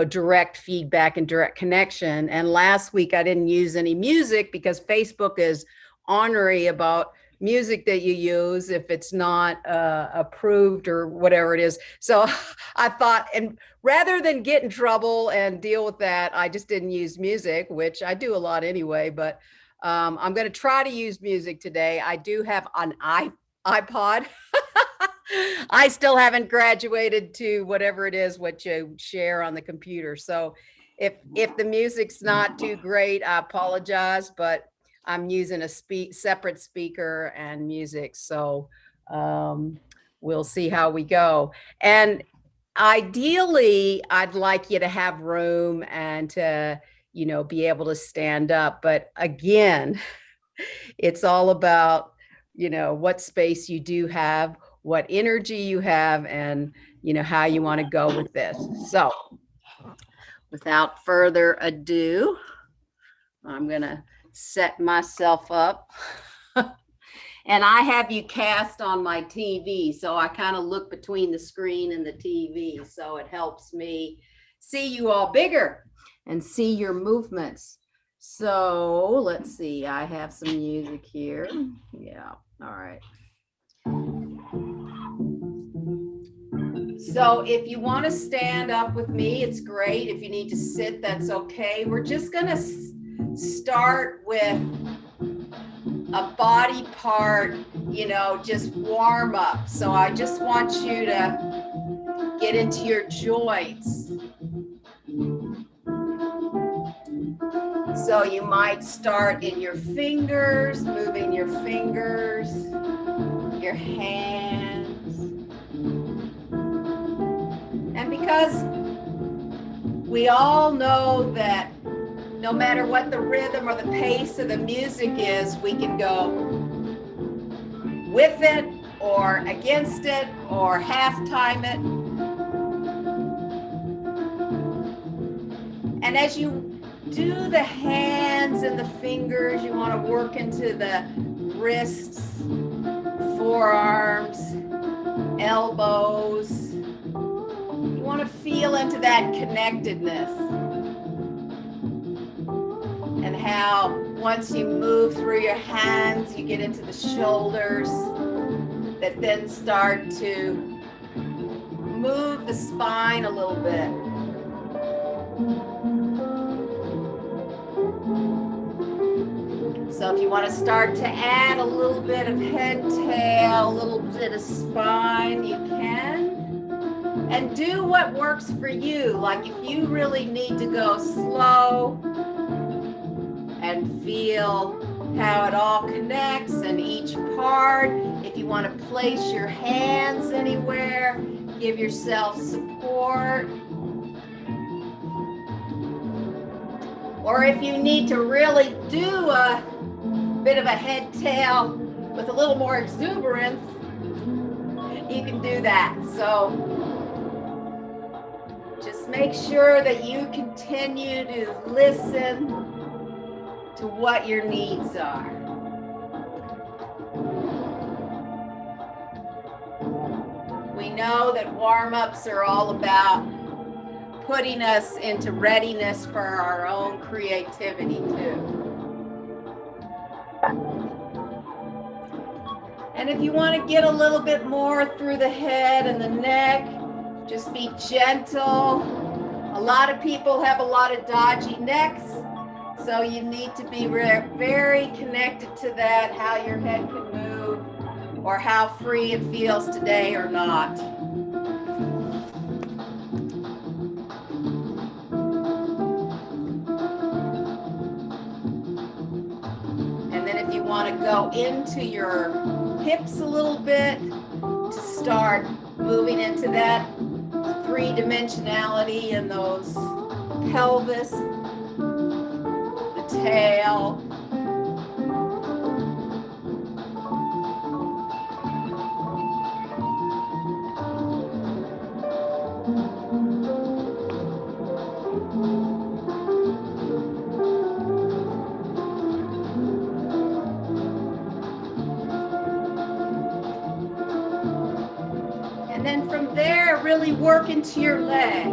direct feedback and direct connection. And last week I didn't use any music because Facebook is ornery about music that you use if it's not approved or whatever it is. So I thought, and rather than get in trouble and deal with that, I just didn't use music, which I do a lot anyway. But I'm going to try to use music today. I do have an iPod. I still haven't graduated to whatever it is what you share on the computer. So if the music's not too great, I apologize, but I'm using a separate speaker and music. So we'll see how we go. And ideally, I'd like you to have room and to, be able to stand up. But again, it's all about, what space you do have, what energy you have, and, how you want to go with this. So without further ado, I'm going to set myself up. And I have you cast on my TV, so I kind of look between the screen and the TV, so it helps me see you all bigger and see your movements. So let's see, I have some music here. Yeah, all right. So if you want to stand up with me, it's great. If you need to sit, that's okay. We're just going to start with a body part, just warm up. So I just want you to get into your joints. So you might start in your fingers, moving your fingers, your hands. And because we all know that no matter what the rhythm or the pace of the music is, we can go with it or against it or half time it. And as you do the hands and the fingers, you want to work into the wrists, forearms, elbows. You want to feel into that connectedness. And how once you move through your hands, you get into the shoulders that then start to move the spine a little bit. So if you want to start to add a little bit of head, tail, a little bit of spine, you can. And do what works for you. Like if you really need to go slow, and feel how it all connects and each part. If you want to place your hands anywhere, give yourself support. Or if you need to really do a bit of a head tail with a little more exuberance, you can do that. So just make sure that you continue to listen to what your needs are. We know that warm-ups are all about putting us into readiness for our own creativity too. And if you want to get a little bit more through the head and the neck, just be gentle. A lot of people have a lot of dodgy necks. So you need to be very connected to that, how your head can move or how free it feels today or not. And then if you want to go into your hips a little bit to start moving into that three-dimensionality in those pelvis, tail. And then from there, really work into your legs.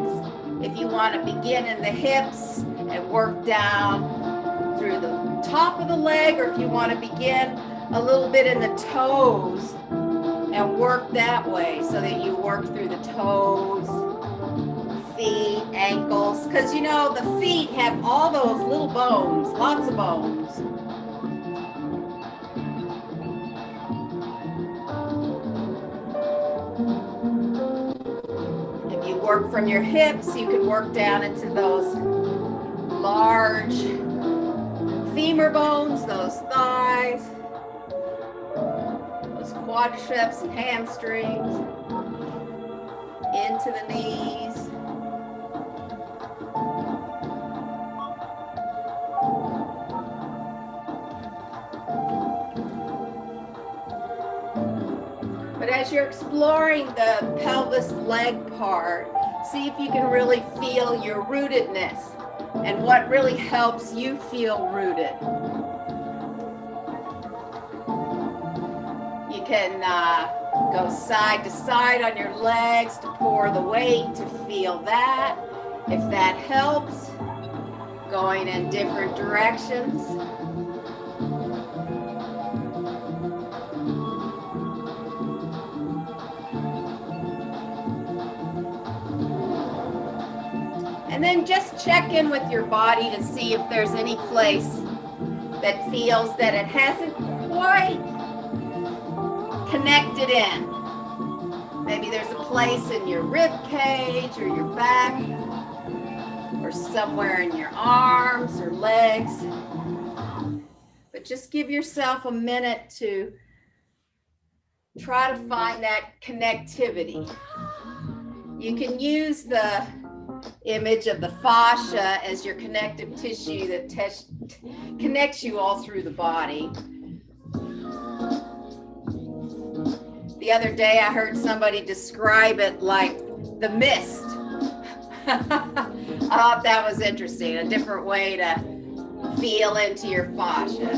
If you want to begin in the hips and work down through the top of the leg, or if you want to begin a little bit in the toes and work that way, so that you work through the toes, feet, ankles, because you know the feet have all those little bones, lots of bones. If you work from your hips, you can work down into those large femur bones, those thighs, those quadriceps and hamstrings, into the knees. But as you're exploring the pelvis leg part, see if you can really feel your rootedness and what really helps you feel rooted. You can go side to side on your legs to pour the weight to feel that. If that helps, going in different directions. And then just check in with your body to see if there's any place that feels that it hasn't quite connected in. Maybe there's a place in your rib cage or your back or somewhere in your arms or legs. But just give yourself a minute to try to find that connectivity. You can use the image of the fascia as your connective tissue that connects you all through the body. The other day I heard somebody describe it like the mist. I thought that was interesting, a different way to feel into your fascia.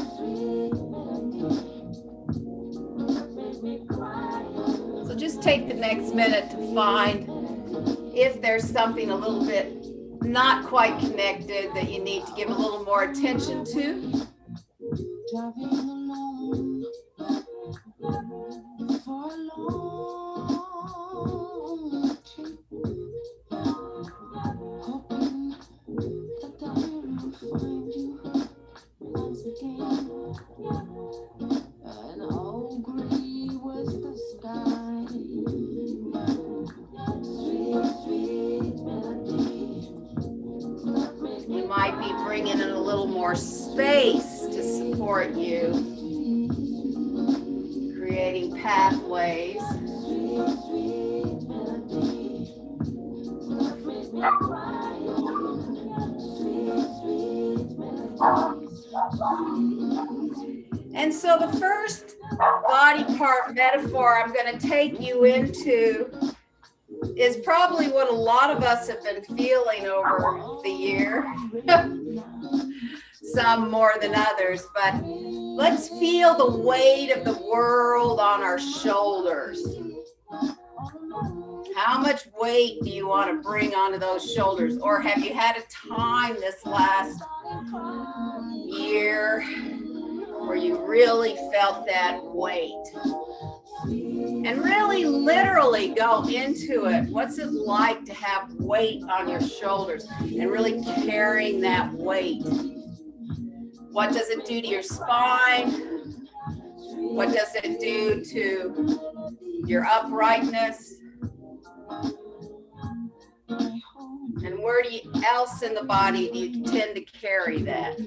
So just take the next minute to find if there's something a little bit not quite connected that you need to give a little more attention to. You might be bringing in a little more space to support you, creating pathways. And so the first body part metaphor I'm going to take you into is probably what a lot of us have been feeling over the year. Some more than others, but let's feel the weight of the world on our shoulders. How much weight do you want to bring onto those shoulders? Or have you had a time this last year where you really felt that weight? And really literally go into it. What's it like to have weight on your shoulders and really carrying that weight? What does it do to your spine? What does it do to your uprightness? And where else in the body do you tend to carry that?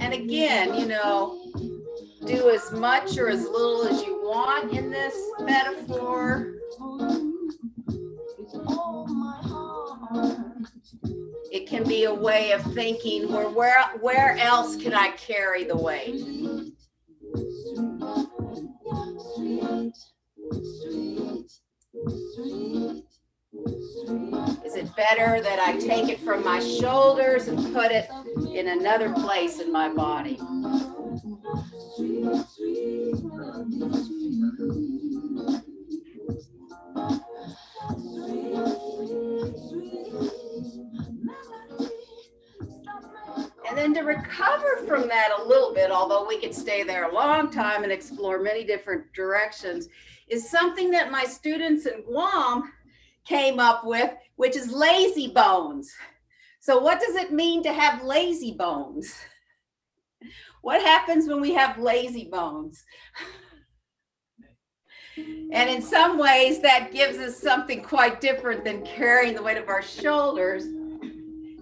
And again, you know, do as much or as little as you want in this metaphor. It can be a way of thinking where else can I carry the weight? Is it better that I take it from my shoulders and put it in another place in my body? And then to recover from that a little bit, although we could stay there a long time and explore many different directions, is something that my students in Guam came up with, which is lazy bones. So what does it mean to have lazy bones? What happens when we have lazy bones? And in some ways, that gives us something quite different than carrying the weight of our shoulders.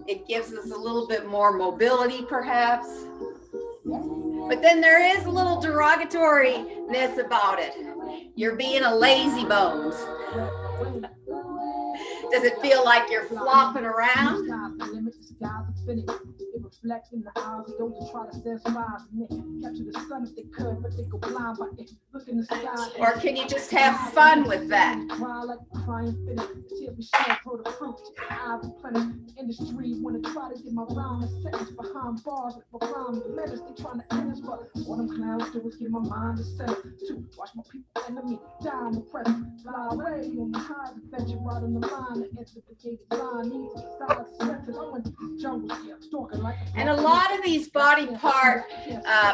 It gives us a little bit more mobility, perhaps. But then there is a little derogatoriness about it. You're being a lazy bones. Does it feel like you're flopping around? Reflect in the eyes of those who try to satisfy me. Capture the sun if they could, but they go blind by it. Look in the sky. Or can you just have fun with that? Cry like crying finish. See if we show for the fruit. I've been industry wanna try to get my rhyme and sentence behind bars with my rhyme letters. They trying to end us, but all them clowns do is get my mind to center. To watch my people enemy die in the present. Fly away on the high adventure right on the line. The enter the gated line. Needs to stop at the center. I went to the jungle, stalking like. And a lot of these body part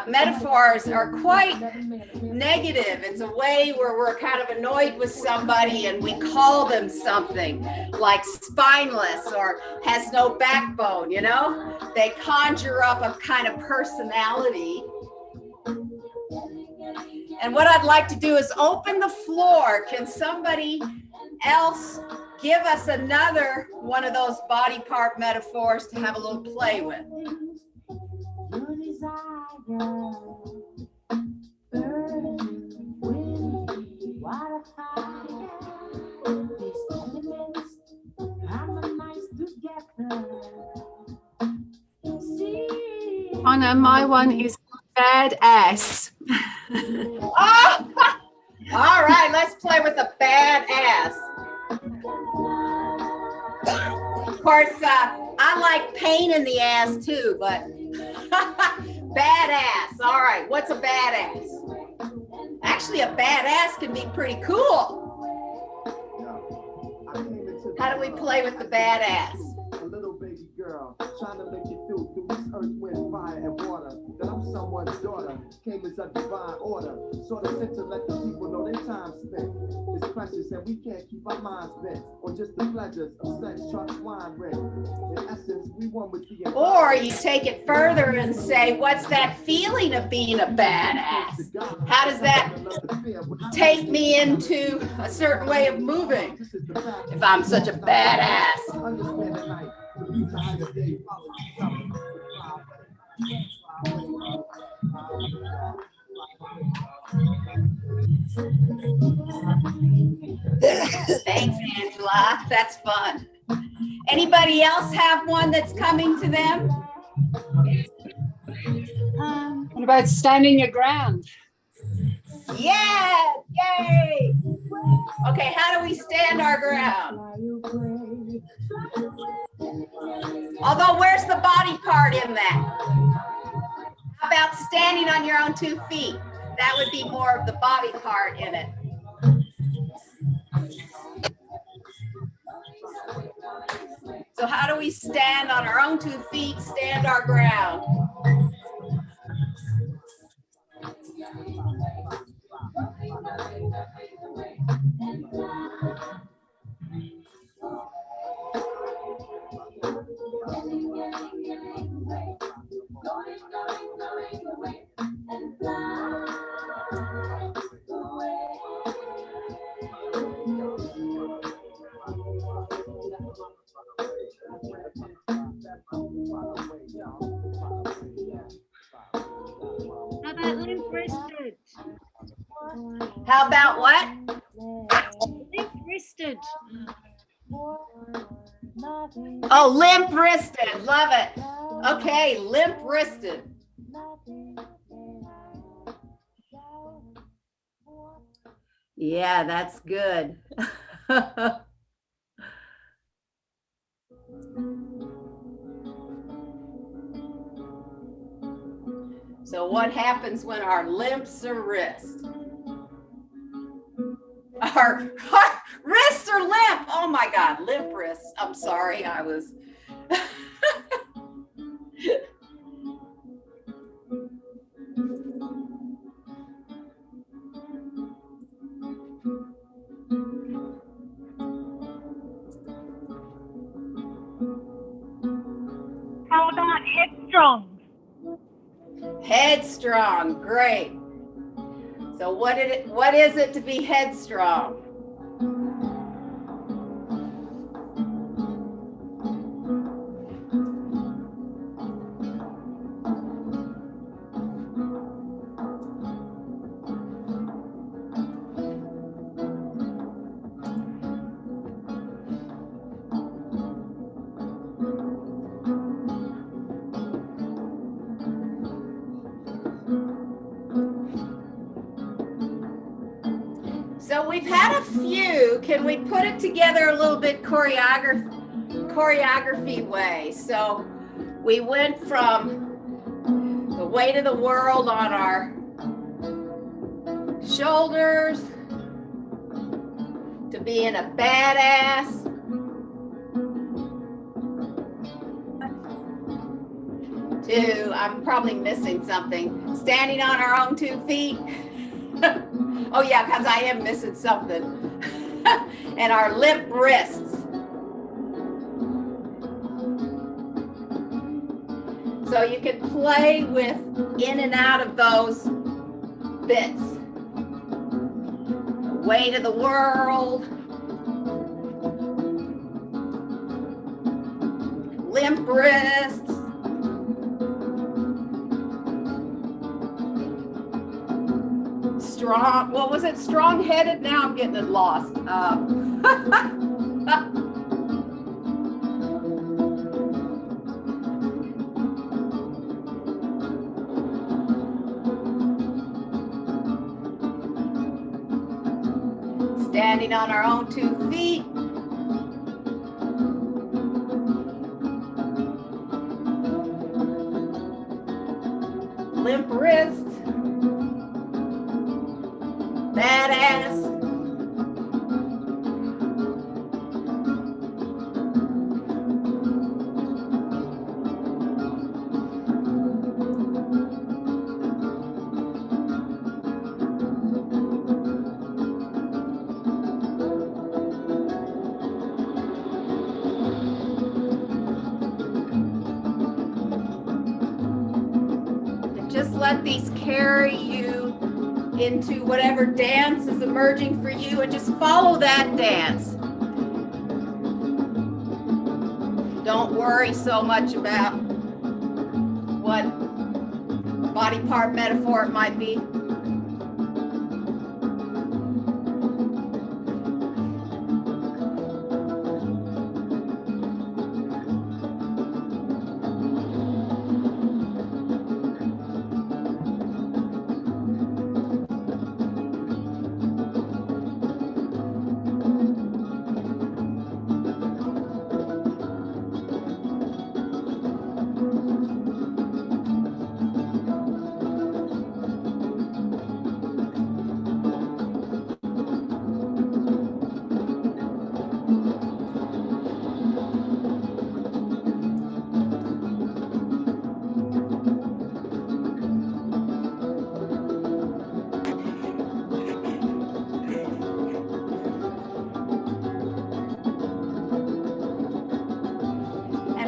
metaphors are quite negative. It's a way where we're kind of annoyed with somebody and we call them something like spineless or has no backbone, you know? They conjure up a kind of personality. And what I'd like to do is open the floor. Can somebody else give us another one of those body part metaphors to have a little play with? Anna, my one is badass. Oh! All right, let's play with a badass. Of course, I like pain in the ass too, but badass. All right, what's a badass? Actually, a badass can be pretty cool. How do we play with the badass? A little baby girl trying to make it through this earth, wind, fire, and water. That I'm someone's daughter, came as a divine order. Sort of sent to let the people know their time spent is precious and we can't keep our minds bent on just the pleasures of sex, trust, wine, rent. In essence, we one with the Or you take it further and say, what's that feeling of being a badass? How does that take me into a certain way of moving if I'm such a badass? Thanks, Angela. That's fun. Anybody else have one that's coming to them? What about standing your ground? Yeah, yay. Okay, how do we stand our ground? Although, where's the body part in that? How about standing on your own 2 feet? That would be more of the body part in it. So how do we stand on our own 2 feet, stand our ground? How about limp-wristed? How about what? Limp-wristed. Oh, limp-wristed. Love it. Okay, limp-wristed. Yeah, that's good. So what happens when our limps are wrist? our wrists are limp. Oh my God, limp wrists. I'm sorry, I was. How about headstrong? Headstrong, great. So what is it to be headstrong? So we've had a few. Can we put it together a little bit choreography way? So we went from the weight of the world on our shoulders to being a badass to, I'm probably missing something, standing on our own 2 feet. Oh yeah, because I am missing something. And our limp wrists. So you can play with in and out of those bits. Weight of the world. Limp wrists. Strong, what was it? Strong-headed? Now I'm getting it lost. Standing on our own 2 feet. Limp wrists. Badass. And just let these carry you into whatever dance is emerging for you, and just follow that dance. Don't worry so much about what body part metaphor it might be.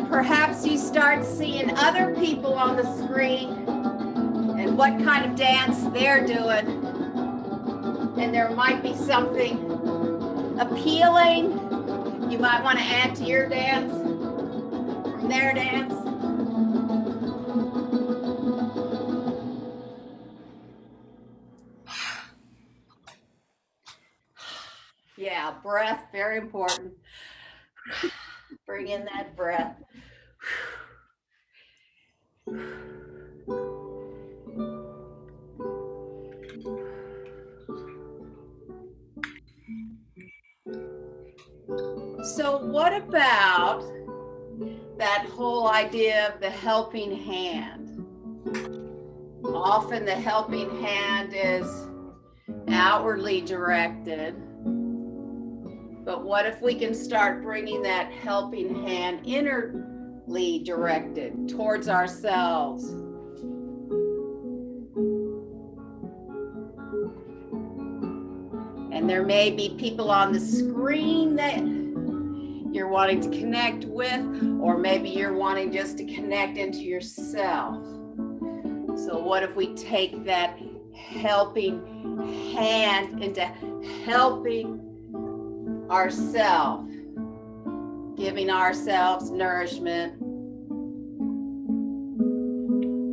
Perhaps you start seeing other people on the screen and what kind of dance they're doing. And there might be something appealing you might want to add to your dance from their dance. Yeah, breath, very important. Bring in that breath. So what about that whole idea of the helping hand? Often the helping hand is outwardly directed, But what if we can start bringing that helping hand innerly directed towards ourselves? And there may be people on the screen that you're wanting to connect with, or maybe you're wanting just to connect into yourself. So what if we take that helping hand into helping ourselves, giving ourselves nourishment,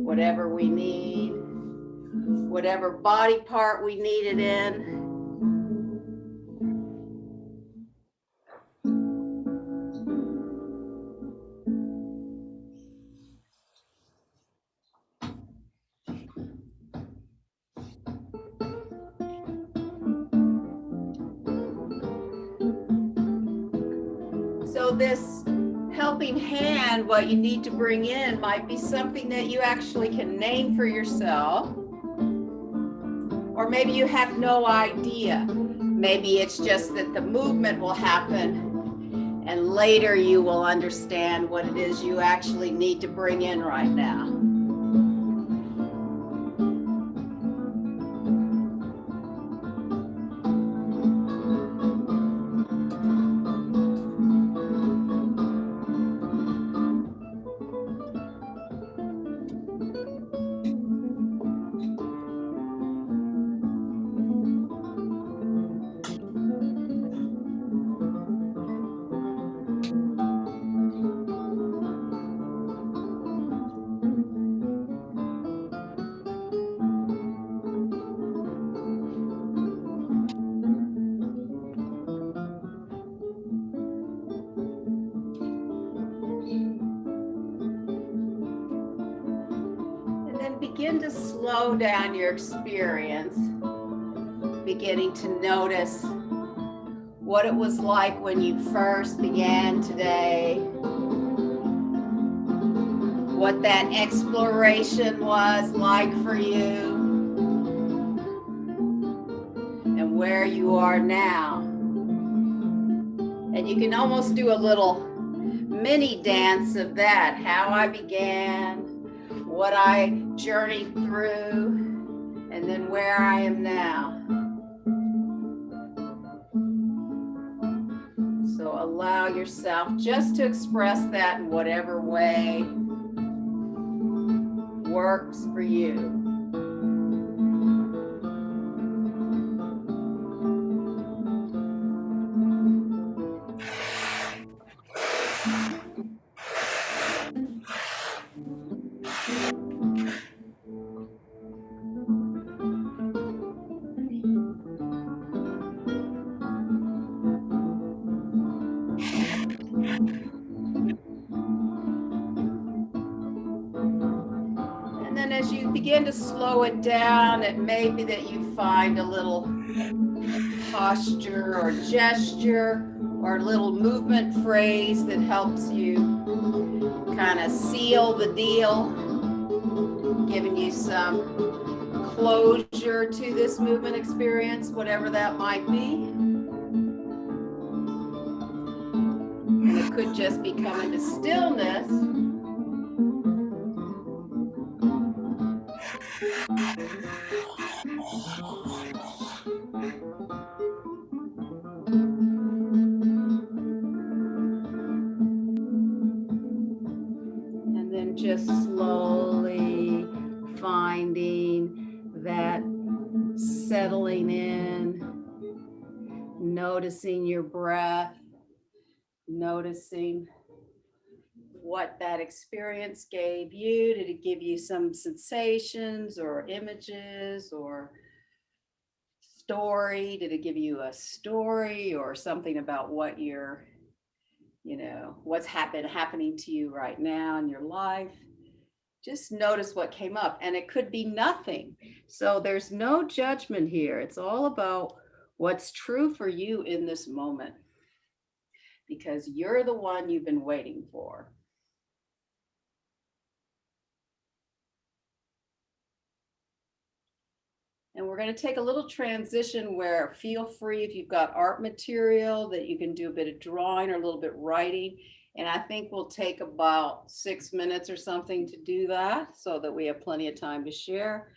whatever we need, whatever body part we need it in. So this helping hand, what you need to bring in might be something that you actually can name for yourself. Or maybe you have no idea. Maybe it's just that the movement will happen and later you will understand what it is you actually need to bring in right now. Begin to slow down your experience, beginning to notice what it was like when you first began today, what that exploration was like for you, and where you are now. And you can almost do a little mini dance of that, how I began, what I journeyed through, and then where I am now. So allow yourself just to express that in whatever way works for you. As you begin to slow it down, it may be that you find a little posture or gesture or a little movement phrase that helps you kind of seal the deal, giving you some closure to this movement experience, whatever that might be. And it could just be coming to stillness. And then just slowly finding that settling in, noticing your breath, noticing what that experience gave you. Did it give you some sensations or images or story? Did it give you a story or something about what you're, what's happening to you right now in your life? Just notice what came up, and it could be nothing. So there's no judgment here. It's all about what's true for you in this moment, because you're the one you've been waiting for. And we're going to take a little transition where feel free if you've got art material that you can do a bit of drawing or a little bit writing. And I think we'll take about 6 minutes or something to do that so that we have plenty of time to share.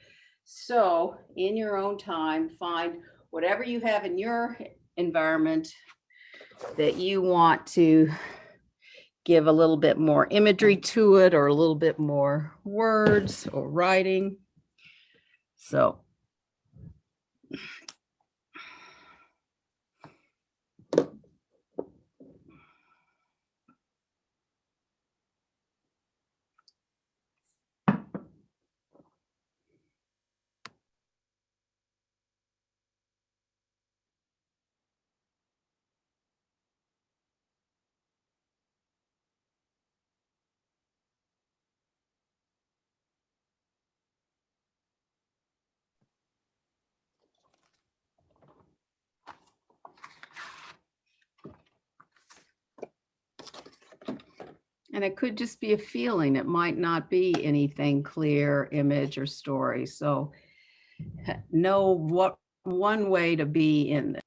So in your own time, find whatever you have in your environment that you want to give a little bit more imagery to it or a little bit more words or writing. So and it could just be a feeling. It might not be anything clear, image or story. So know what one way to be in this.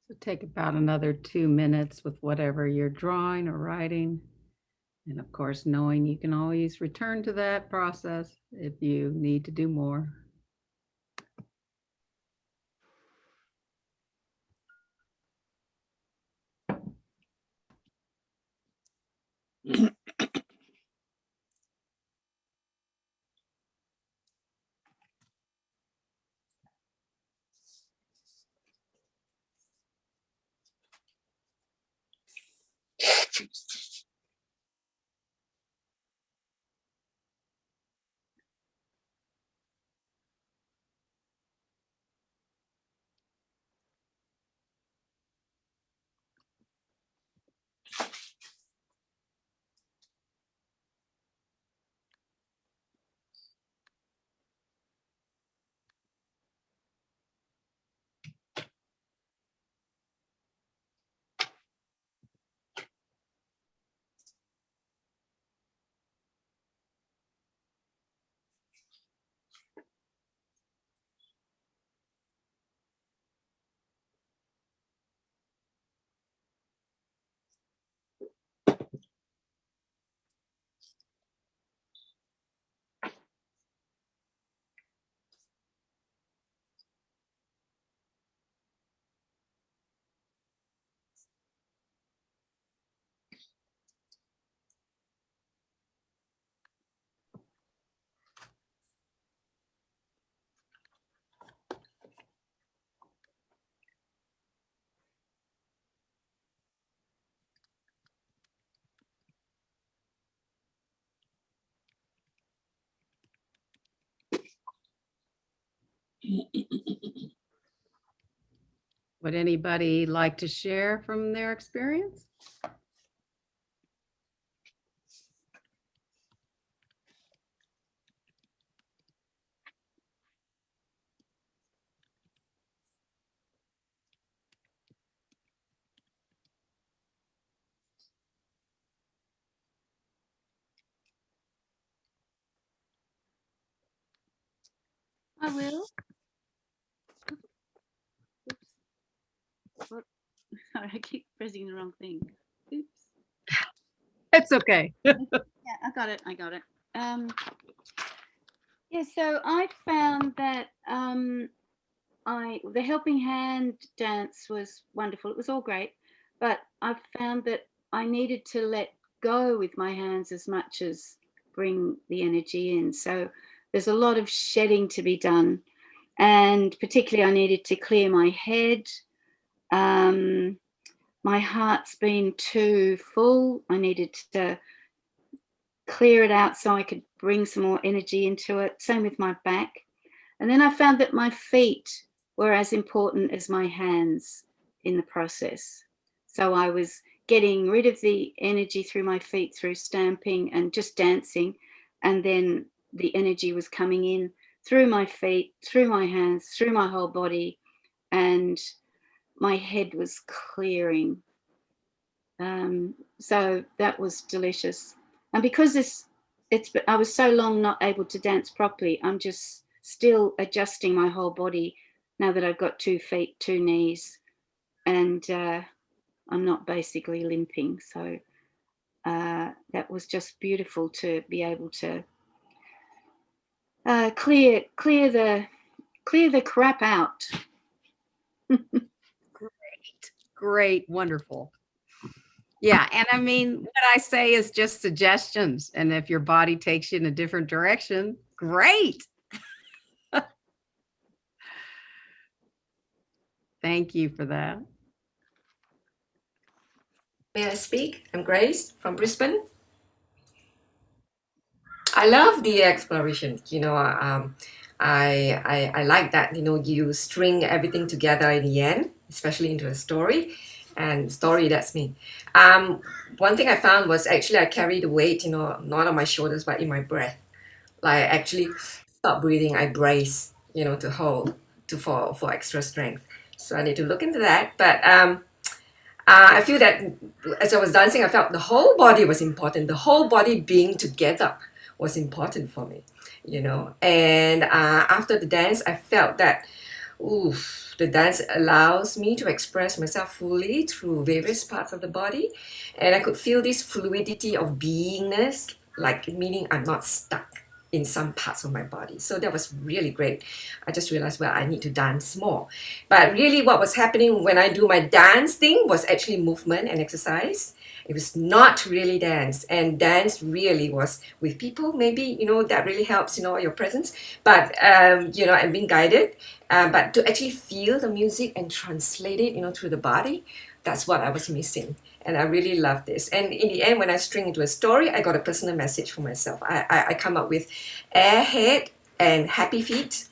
So take about another 2 minutes with whatever you're drawing or writing. And of course, knowing you can always return to that process if you need to do more. Would anybody like to share from their experience? I will. Oops. What? Sorry, I keep pressing the wrong thing. Oops. It's okay. Yeah, I got it. I got it. Yeah, so I found that the helping hand dance was wonderful. It was all great, but I found that I needed to let go with my hands as much as bring the energy in. So there's a lot of shedding to be done, and particularly I needed to clear my head. My heart's been too full. I needed to clear it out so I could bring some more energy into it. Same with my back. And then I found that my feet were as important as my hands in the process. So I was getting rid of the energy through my feet through stamping and just dancing. And then the energy was coming in through my feet, through my hands, through my whole body. And my head was clearing. So that was delicious. And because I was so long not able to dance properly, I'm just still adjusting my whole body now that I've got 2 feet, 2 knees, and I'm not basically limping. So that was just beautiful to be able to clear the crap out. Great, wonderful. Yeah, and I mean, what I say is just suggestions, and if your body takes you in a different direction, great. Thank you for that. May I speak? I'm Grace from Brisbane. I love the exploration. I like that. You string everything together in the end, especially into a story. And story, that's me. One thing I found was actually I carry the weight, not on my shoulders, but in my breath. Like I actually stop breathing, I brace, to hold, for extra strength. So I need to look into that. But I feel that as I was dancing, I felt the whole body was important. The whole body being together was important for me. And after the dance, I felt that oof, the dance allows me to express myself fully through various parts of the body. And I could feel this fluidity of beingness, like meaning I'm not stuck in some parts of my body. So that was really great. I just realized, well, I need to dance more. But really what was happening when I do my dance thing was actually movement and exercise. It was not really dance. And dance really was with people, maybe, that really helps, your presence. But, I'm being guided. But to actually feel the music and translate it, through the body, that's what I was missing. And I really love this. And in the end, when I string into a story, I got a personal message for myself. I come up with airhead and happy feet,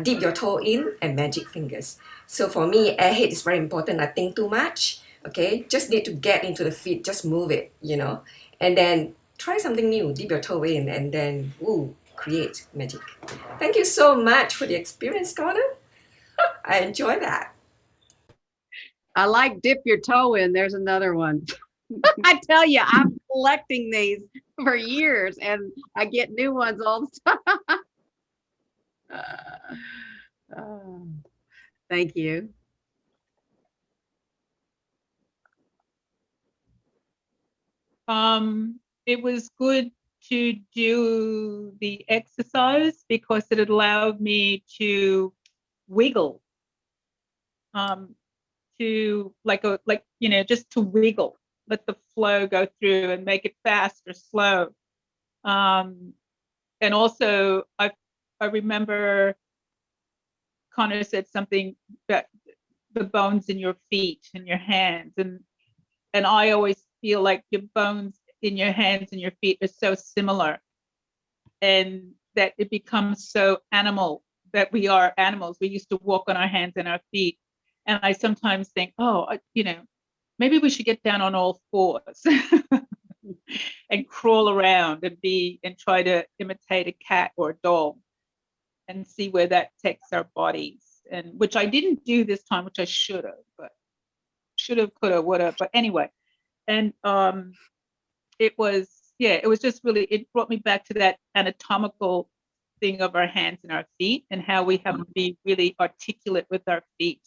dip your toe in, and magic fingers. So for me, airhead is very important. I think too much. Okay, just need to get into the feet, just move it, and then try something new, dip your toe in, and then create magic. Thank you so much for the experience, Donna. I enjoy that. I like dip your toe in. There's another one. I tell you, I'm collecting these for years and I get new ones all the time. Thank you. It was good to do the exercise because it allowed me to wiggle, just to wiggle, let the flow go through and make it fast or slow. And also I remember Connor said something about the bones in your feet and your hands, and I always feel like your bones in your hands and your feet are so similar, and that it becomes so animal, that we are animals. We used to walk on our hands and our feet. And I sometimes think, maybe we should get down on all fours and crawl around and try to imitate a cat or a dog and see where that takes our bodies. And which I didn't do this time, which I should have, could have, would have. But anyway, and it was just really, it brought me back to that anatomical thing of our hands and our feet, and how we have to be really articulate with our feet,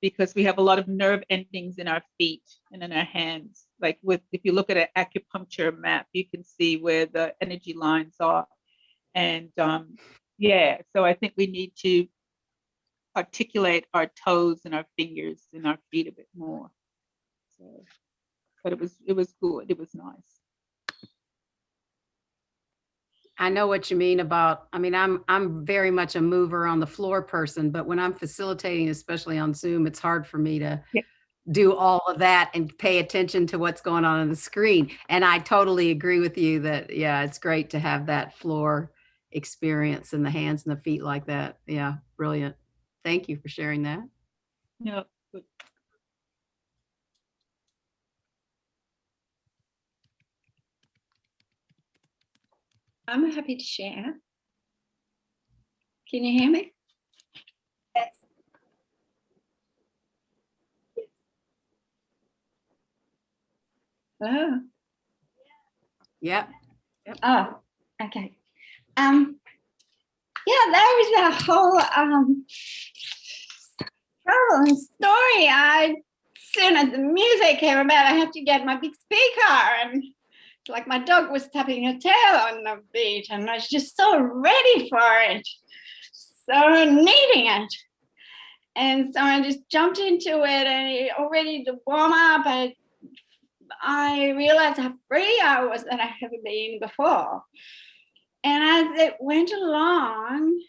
because we have a lot of nerve endings in our feet and in our hands. Like if you look at an acupuncture map, you can see where the energy lines are. And so I think we need to articulate our toes and our fingers and our feet a bit more. So, but it was good. It was nice. I know what you mean about, I'm very much a mover on the floor person, but when I'm facilitating, especially on Zoom, it's hard for me to do all of that and pay attention to what's going on the screen. And I totally agree with you that, it's great to have that floor experience in the hands and the feet like that. Yeah, brilliant. Thank you for sharing that. Yeah, good. I'm happy to share. Can you hear me? Yes. Hello? Yep. Oh, okay. There was a whole trouble and story. As soon as the music came about, I had to get my big speaker, and like my dog was tapping her tail on the beat, and I was just so ready for it, so needing it. And so I just jumped into it, and already to warm up, I realized how free I was that I haven't been before. And as it went along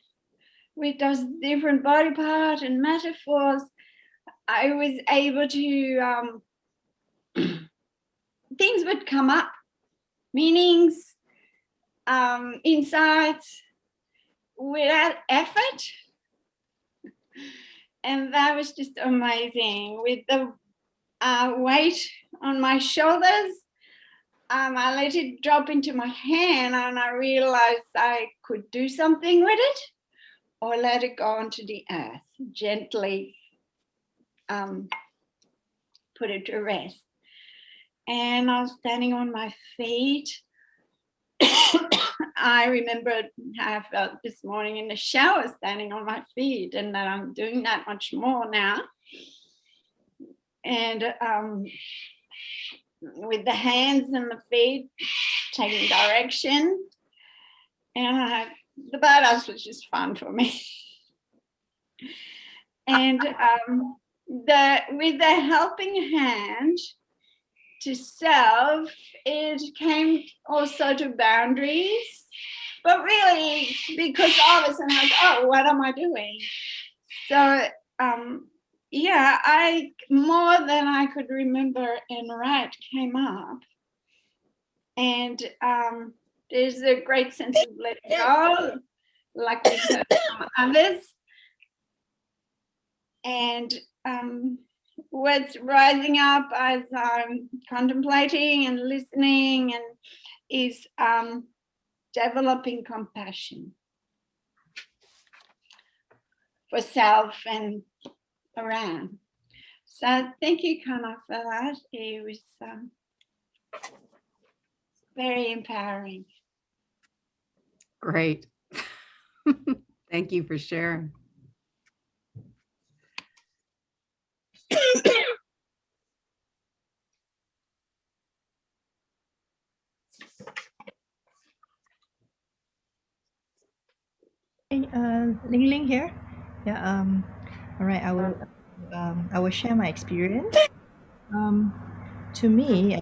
with those different body parts and metaphors, I was able to, things would come up, meanings, insights, without effort. And that was just amazing. With the weight on my shoulders, I let it drop into my hand, and I realized I could do something with it or let it go onto the earth, gently put it to rest. And I was standing on my feet. I remembered how I felt this morning in the shower, standing on my feet, and that I'm doing that much more now. And with the hands and the feet, taking direction. And the badass was just fun for me. And with the helping hand to self, it came also to boundaries, but really because all of a sudden I was, oh, what am I doing? So yeah, I more than I could remember and write came up, and there's a great sense of letting go, like we've heard from others. And what's rising up as I'm contemplating and listening and is developing compassion for self and around. So thank you, Connor, for that. It was very empowering. Great. Thank you for sharing. Hey, Ling Ling here. Yeah. All right. I will share my experience. To me,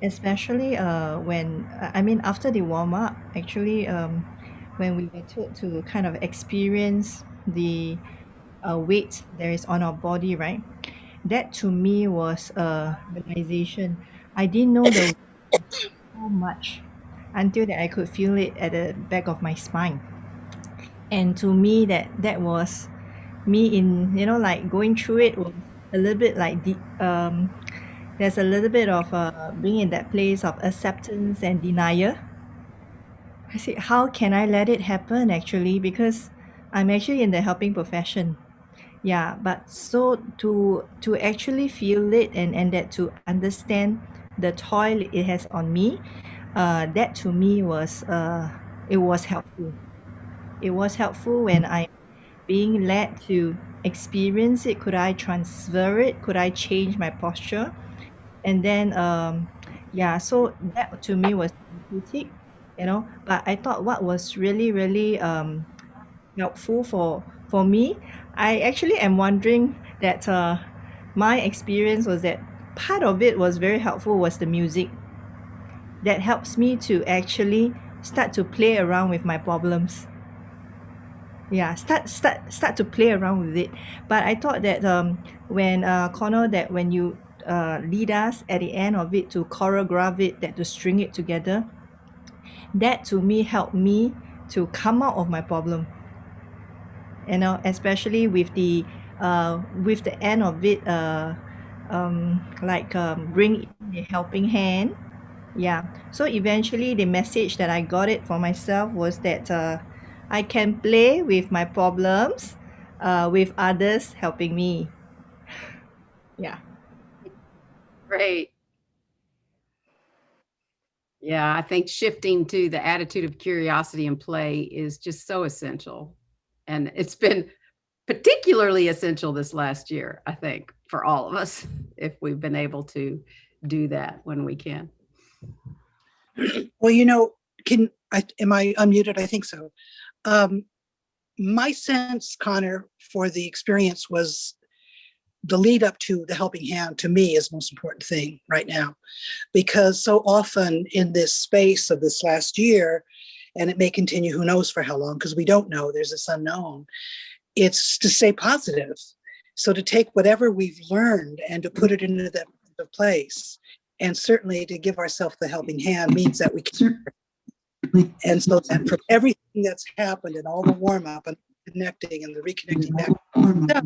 especially when I mean after the warm up, actually, when we were told to kind of experience the weight there is on our body, right? That to me was a realization. I didn't know the so much until that I could feel it at the back of my spine. And to me, that was me in, you know, like going through it was a little bit like there's a little bit of being in that place of acceptance and denial. I said, how can I let it happen actually? Because I'm actually in the helping profession. Yeah, but so to actually feel it and that to understand the toil it has on me, that to me was it was helpful. It was helpful when I being led to experience it. Could I transfer it? Could I change my posture? And then yeah, so that to me was therapeutic, you know. But I thought what was really helpful for me, I actually am wondering that my experience was that part of it was very helpful was the music that helps me to actually start to play around with my problems. Yeah, start to play around with it. But I thought that when Connor, that when you lead us at the end of it to choreograph it, that to string it together, that to me helped me to come out of my problem. You know, especially with the end of it, bring in the helping hand. Yeah. So eventually the message that I got it for myself was that I can play with my problems with others helping me. Yeah. Great. Yeah, I think shifting to the attitude of curiosity and play is just so essential. And it's been particularly essential this last year, I think, for all of us, if we've been able to do that when we can. Well, you know, am I unmuted? I think so. My sense, Connor, for the experience was the lead up to the helping hand to me is the most important thing right now, because so often in this space of this last year, and it may continue, who knows for how long, because we don't know, there's this unknown, it's to stay positive. So to take whatever we've learned and to put it into that place, and certainly to give ourselves the helping hand means that we can. And so that from everything that's happened and all the warm up and connecting and the reconnecting back,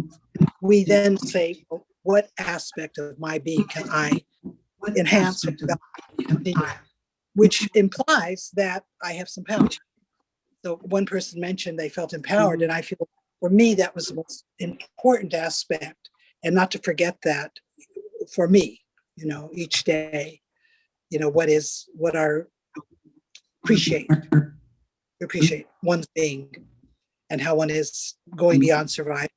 we then say, well, what aspect of my being can I enhance or develop, which implies that I have some power. So one person mentioned they felt empowered, and I feel for me that was the most important aspect, and not to forget that for me, you know, each day, you know, what our appreciate one's being and how one is going beyond surviving,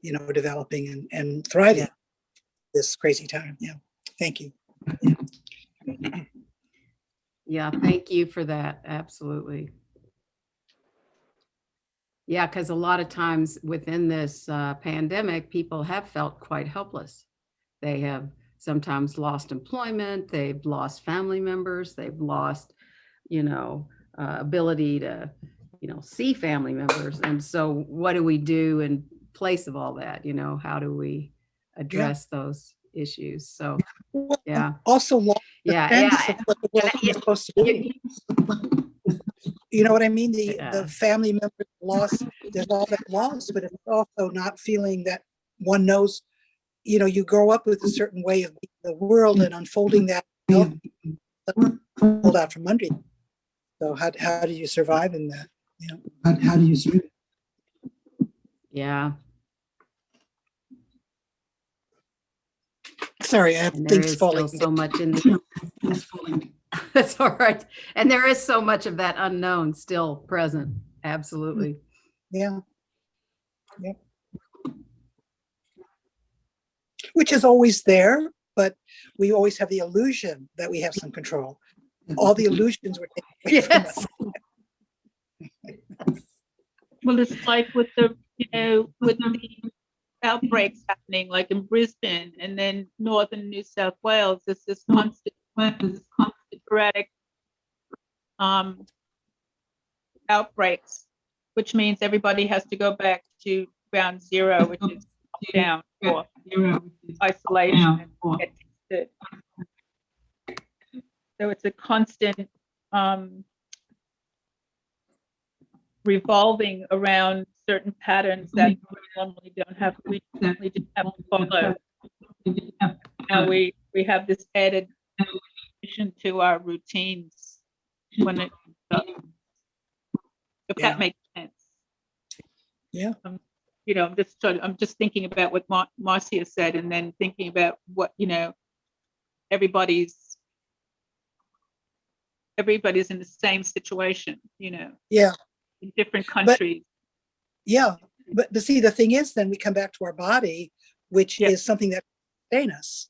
you know, developing and thriving this crazy time. Yeah. Thank you. Yeah, thank you for that. Absolutely. Yeah, because a lot of times within this pandemic, people have felt quite helpless. They have sometimes lost employment, they've lost family members, they've lost, you know, ability to, you know, see family members. And so what do we do in place of all that? You know, how do we address those issues? So, Well, yeah. Also, lost the Yeah, sense yeah. of what the world was supposed to be. You know what I mean? The family members lost, there's all that loss, but it's also not feeling that one knows, you know, you grow up with a certain way of the world and unfolding that, pulled out from under you. So how do you survive in that? You know, how do you survive? Yeah. Sorry, I have And there things is still falling. so much in the, that's all right. And there is so much of that unknown still present. Absolutely. Yeah. Yep. Which is always there, but we always have the illusion that we have some control. All the illusions were taken away from us. Well, it's like with the, you know, with the outbreaks happening, like in Brisbane and then northern New South Wales, there's this constant sporadic outbreaks, which means everybody has to go back to ground zero, which is lockdown or isolation and get tested. So it's a constant revolving around certain patterns that we normally don't have. We just have to follow. Now we have this added addition to our routines when it if that makes sense. Yeah. You know, I'm just thinking about what Marcia said, and then thinking about what, you know, everybody's in the same situation, you know. Yeah. In different countries. But see, the thing is, then we come back to our body, which is something that sustains us,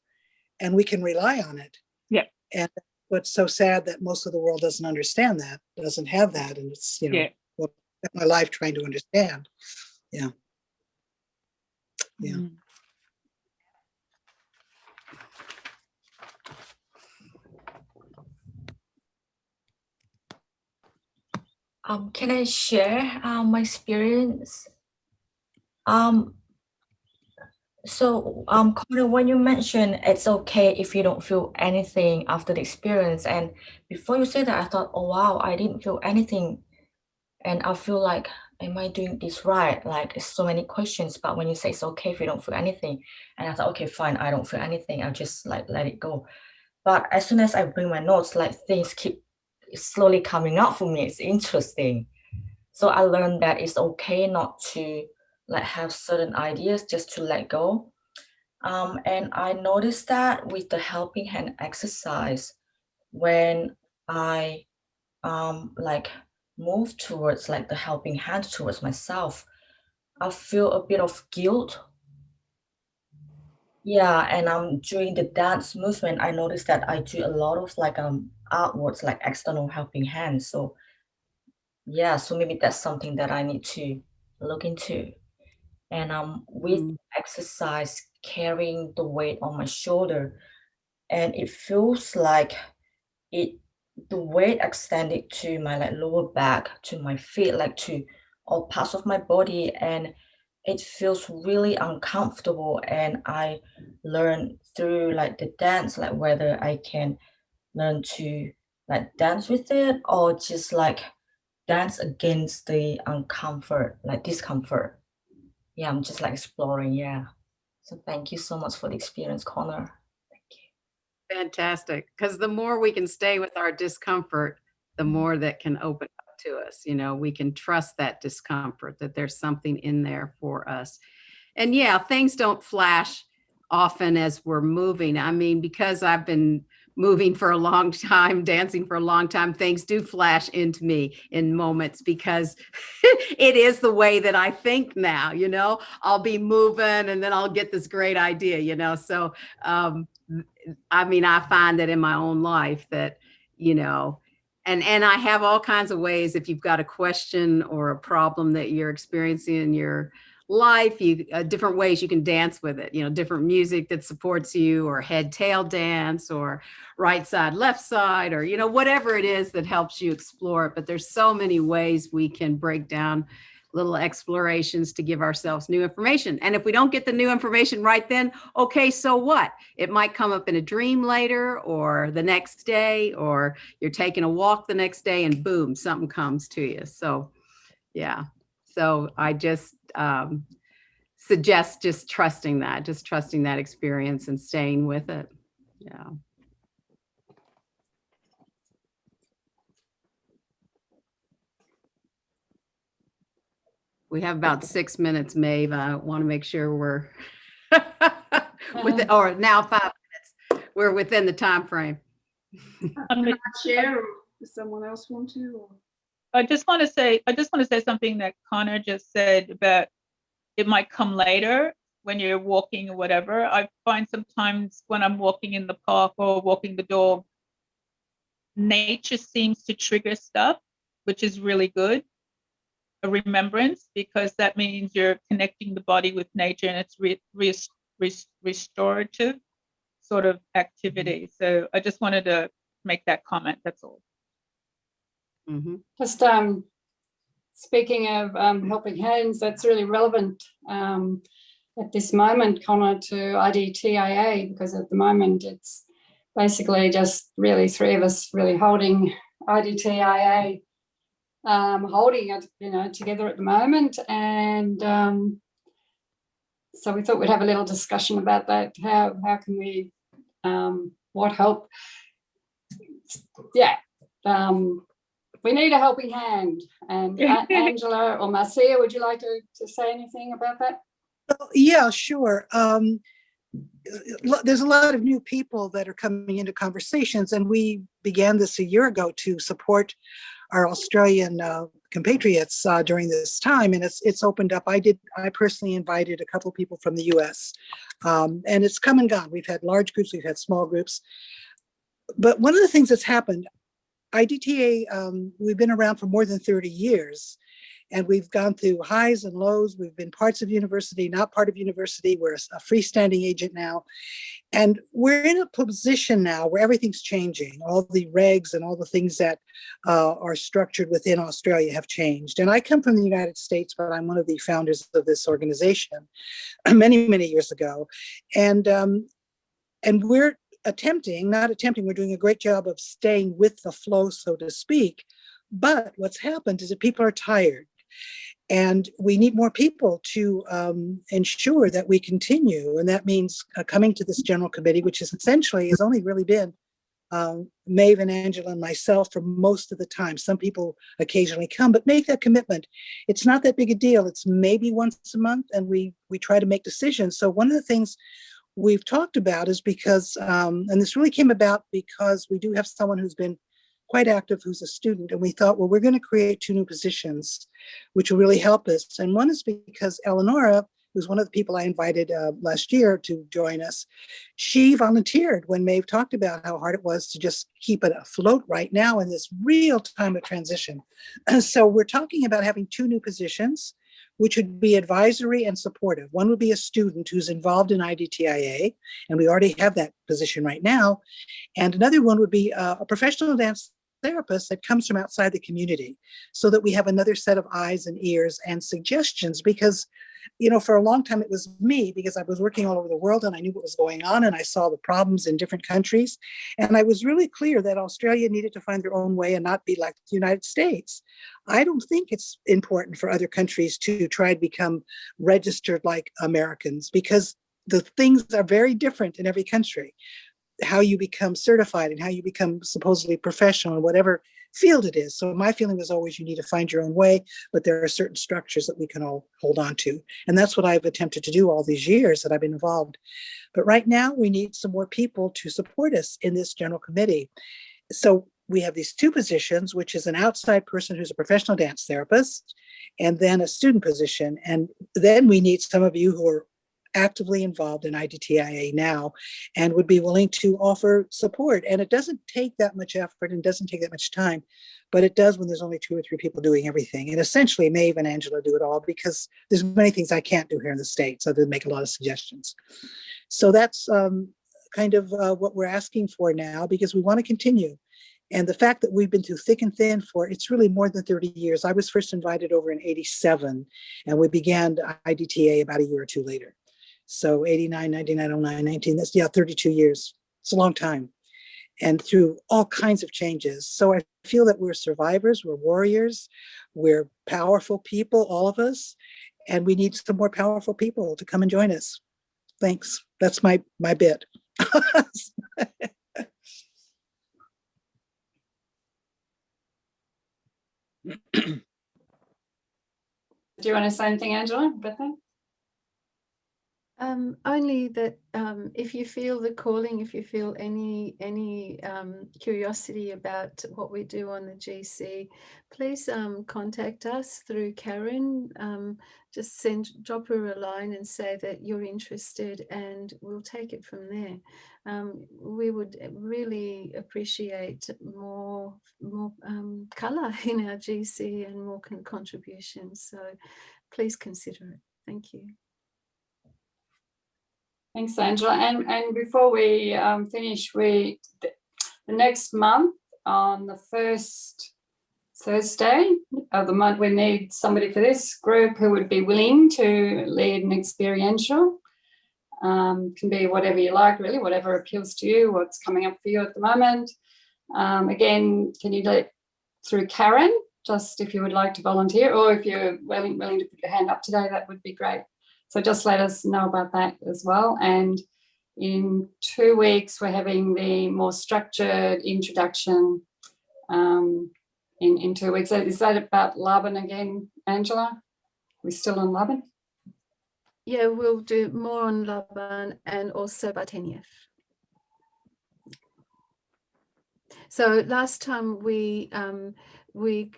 and we can rely on it. Yeah. And what's so sad that most of the world doesn't understand that, doesn't have that, and it's, you know, well, my life trying to understand. Yeah. Yeah. Mm. Can I share my experience? So Connor, when you mentioned it's okay if you don't feel anything after the experience, and before you said that, I thought, oh wow, I didn't feel anything, and I feel like, am I doing this right? Like, so many questions. But when you say it's okay if you don't feel anything, and I thought, okay, fine, I don't feel anything, I'll just like let it go. But as soon as I bring my notes, like things keep slowly coming up for me. It's interesting. So I learned that it's okay not to like have certain ideas, just to let go. And I noticed that with the helping hand exercise, when I like move towards like the helping hand towards myself, I feel a bit of guilt. Yeah, and during the dance movement, I noticed that I do a lot of like artworks, like external helping hands. So yeah, so maybe that's something that I need to look into. And with exercise, carrying the weight on my shoulder, and it feels like the weight extended to my like lower back, to my feet, like to all parts of my body, and it feels really uncomfortable. And I learn through like the dance, like whether I can learn to like dance with it or just like dance against the uncomfort, like discomfort. Yeah, I'm just like exploring. Yeah. So thank you so much for the experience, Connor. Fantastic. Because the more we can stay with our discomfort, the more that can open up to us. You know, we can trust that discomfort, that there's something in there for us. And yeah, things don't flash often as we're moving. I mean, because I've been moving for a long time, dancing for a long time, things do flash into me in moments because it is the way that I think now, you know, I'll be moving and then I'll get this great idea, you know? So, I mean, I find that in my own life that, you know, and I have all kinds of ways. If you've got a question or a problem that you're experiencing in your life, you different ways you can dance with it, you know, different music that supports you, or head tail dance, or right side left side, or, you know, whatever it is that helps you explore it. But there's so many ways we can break down little explorations to give ourselves new information. And if we don't get the new information right then, okay, so what? It might come up in a dream later, or the next day, or you're taking a walk the next day and boom, something comes to you. So yeah. So I just suggest just trusting that experience and staying with it. Yeah. We have about 6 minutes, Maeve. I want to make sure we're or now 5 minutes. We're within the time frame. Share, or does someone else want to? Or? I just want to say something that Connor just said about it might come later when you're walking or whatever. I find sometimes when I'm walking in the park or walking the dog, nature seems to trigger stuff, which is really good. A remembrance, because that means you're connecting the body with nature, and it's restorative sort of activity. So I just wanted to make that comment. That's all. Mm-hmm. Just speaking of helping hands, that's really relevant at this moment, Connor, to IDTIA, because at the moment it's basically just really three of us really holding IDTIA, holding it, you know, together at the moment. And so we thought we'd have a little discussion about that. How can we, what help? Yeah. We need a helping hand. And Angela or Marcia, would you like to say anything about that? Yeah, sure. There's a lot of new people that are coming into conversations, and we began this a year ago to support our Australian compatriots during this time, and it's opened up. I personally invited a couple of people from the US, and it's come and gone. We've had large groups, we've had small groups. But one of the things that's happened, IDTA, we've been around for more than 30 years, and we've gone through highs and lows. We've been parts of university, not part of university. We're a freestanding agent now. And we're in a position now where everything's changing. All the regs and all the things that are structured within Australia have changed. And I come from the United States, but I'm one of the founders of this organization many, many years ago. And we're we're doing a great job of staying with the flow, so to speak. But what's happened is that people are tired. And we need more people to ensure that we continue. And that means coming to this general committee, which is essentially has only really been Maeve and Angela and myself for most of the time. Some people occasionally come, but make that commitment. It's not that big a deal. It's maybe once a month, and we try to make decisions. So one of the things we've talked about is because, and this really came about because we do have someone who's been quite active, who's a student, and we thought, well, we're going to create 2 new positions, which will really help us. And one is because Eleonora, who's one of the people I invited last year to join us, she volunteered when Maeve talked about how hard it was to just keep it afloat right now in this real time of transition. And so we're talking about having 2 new positions, which would be advisory and supportive. One would be a student who's involved in IDTIA, and we already have that position right now. And another one would be a professional dance therapist that comes from outside the community, so that we have another set of eyes and ears and suggestions. Because, you know, for a long time it was me, because I was working all over the world and I knew what was going on and I saw the problems in different countries. And I was really clear that Australia needed to find their own way and not be like the United States. I don't think it's important for other countries to try to become registered like Americans, because the things are very different in every country. How you become certified and how you become supposedly professional and whatever field it is. So my feeling was always you need to find your own way, but there are certain structures that we can all hold on to. And that's what I've attempted to do all these years that I've been involved. But right now we need some more people to support us in this general committee. So we have these two positions, which is an outside person who's a professional dance therapist, and then a student position. And then we need some of you who are actively involved in IDTIA now and would be willing to offer support. And it doesn't take that much effort and doesn't take that much time, but it does when there's only 2 or 3 people doing everything. And essentially Maeve and Angela do it all because there's many things I can't do here in the States other than make a lot of suggestions. So that's kind of what we're asking for now, because we want to continue. And the fact that we've been through thick and thin for, it's really more than 30 years. I was first invited over in '87 and we began IDTA about a year or two later. So 89, 99, 09, 19, that's 32 years. It's a long time. And through all kinds of changes. So I feel that we're survivors, we're warriors, we're powerful people, all of us, and we need some more powerful people to come and join us. Thanks. That's my bit. Do you want to say anything, Angela? Bethany? Only that if you feel the calling, if you feel any curiosity about what we do on the GC, please contact us through Karen. Just drop her a line and say that you're interested, and we'll take it from there. We would really appreciate more colour in our GC and more contributions. So please consider it. Thank you. Thanks, Angela. And before we finish, the next month on the first Thursday of the month, we need somebody for this group who would be willing to lead an experiential. Can be whatever you like, really, whatever appeals to you, what's coming up for you at the moment. Again, can you do it through Karen, just if you would like to volunteer, or if you're willing to put your hand up today, that would be great. So just let us know about that as well. And in 2 weeks, we're having the more structured introduction in 2 weeks. Is that about Laban again, Angela? We're still on Laban? Yeah, we'll do more on Laban and also Bartenieff. So last time we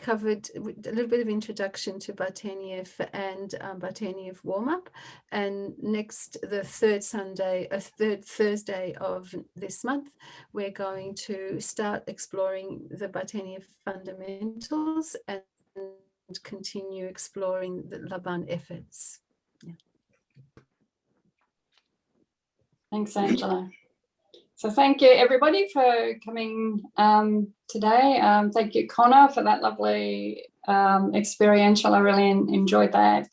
covered a little bit of introduction to Bartenieff and Bartenieff warm-up, and the third Thursday of this month, we're going to start exploring the Bartenieff fundamentals and continue exploring the Laban efforts. Yeah. Thanks, Angela. So thank you, everybody, for coming today. Thank you, Connor, for that lovely experiential. I really enjoyed that.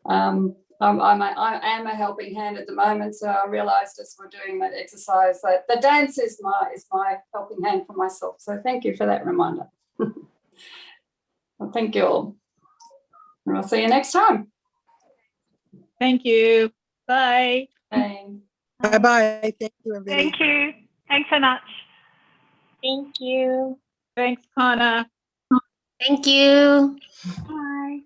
I am a helping hand at the moment, so I realised as we're doing that exercise that the dance is my helping hand for myself. So thank you for that reminder. Well, thank you all. And I'll see you next time. Thank you. Bye. Bye. Bye-bye. Thank you, everybody. Thank you. Thanks so much. Thank you. Thanks, Connor. Thank you. Bye.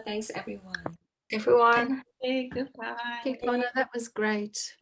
Thanks, everyone. Everyone. Okay, goodbye. Okay, Connor, that was great.